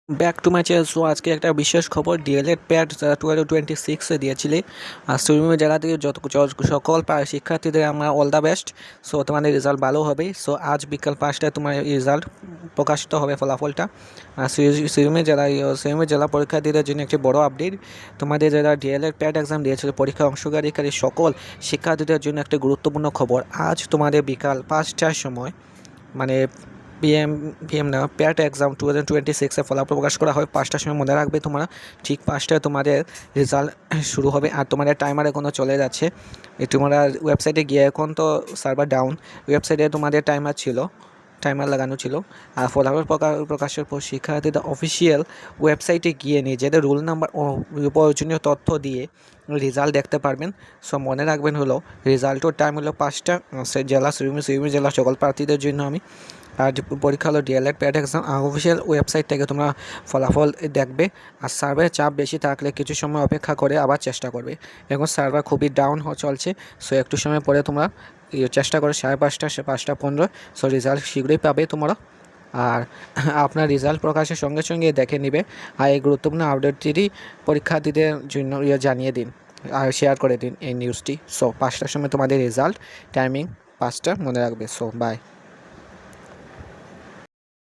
Back to my channel. So আজকে একটা বিশেষ খবর, ডিএলএড প্যাড যারা 2026 দিয়েছিলে আর সুইমিং জেলা থেকে সকল শিক্ষার্থীদের আমরা অল দ্য বেস্ট। সো তোমাদের রেজাল্ট ভালো হবে। সো আজ বিকাল 5টায় তোমার রেজাল্ট প্রকাশিত হবে, ফলাফলটা। আর সুইমিং জেলা পরীক্ষার্থীদের জন্য একটি বড় আপডেট। তোমাদের যারা ডিএলএড প্যাড এক্সাম দিয়েছিল, পরীক্ষা অংশগ্রহণকারী সকল শিক্ষার্থীদের জন্য একটি গুরুত্বপূর্ণ খবর। আজ তোমাদের বিকাল 5টার সময়, মানে পিএম না, প্যাট এক্সাম 2026 ফলাফল প্রকাশ করা হয় 5টার সময়। মনে রাখবে তোমরা, ঠিক 5টায় তোমাদের রেজাল্ট শুরু হবে। আর তোমাদের টাইমার এখনও চলে যাচ্ছে। তোমরা ওয়েবসাইটে গিয়ে, এখন তো সার্ভার ডাউন, ওয়েবসাইটে তোমাদের টাইমার লাগানো ছিল। আর ফলাফল প্রকাশের পর শিক্ষার্থীদের অফিসিয়াল ওয়েবসাইটে গিয়ে নিজেদের রোল নাম্বার ও প্রয়োজনীয় তথ্য দিয়ে রেজাল্ট দেখতে পারবেন। সো মনে রাখবেন হলো, রেজাল্টের টাইম হলো 5টা। সুইমিং জেলা সকল প্রার্থীদের জন্য আমি। আর পরীক্ষা হলো ডিএলএড প্যাড এক্সাম। অফিসিয়াল ওয়েবসাইট থেকে তোমরা ফলাফল দেখবে। আর সার্ভারের চাপ বেশি থাকলে কিছু সময় অপেক্ষা করে আবার চেষ্টা করবে। এখন সার্ভার খুবই ডাউন চলছে। সো একটু সময় পরে তোমরা চেষ্টা করো, 5:30, 5:15। সো রেজাল্ট শীঘ্রই পাবে তোমরা। আর আপনার রেজাল্ট প্রকাশের সঙ্গে সঙ্গে দেখে নেবে। আর এই গুরুত্বপূর্ণ আপডেটটি পরীক্ষার্থীদের জন্য জানিয়ে দিন আর শেয়ার করে দিন এই নিউজটি। সো 5টার সময় তোমাদের রেজাল্ট, টাইমিং 5টা, মনে রাখবে। So by.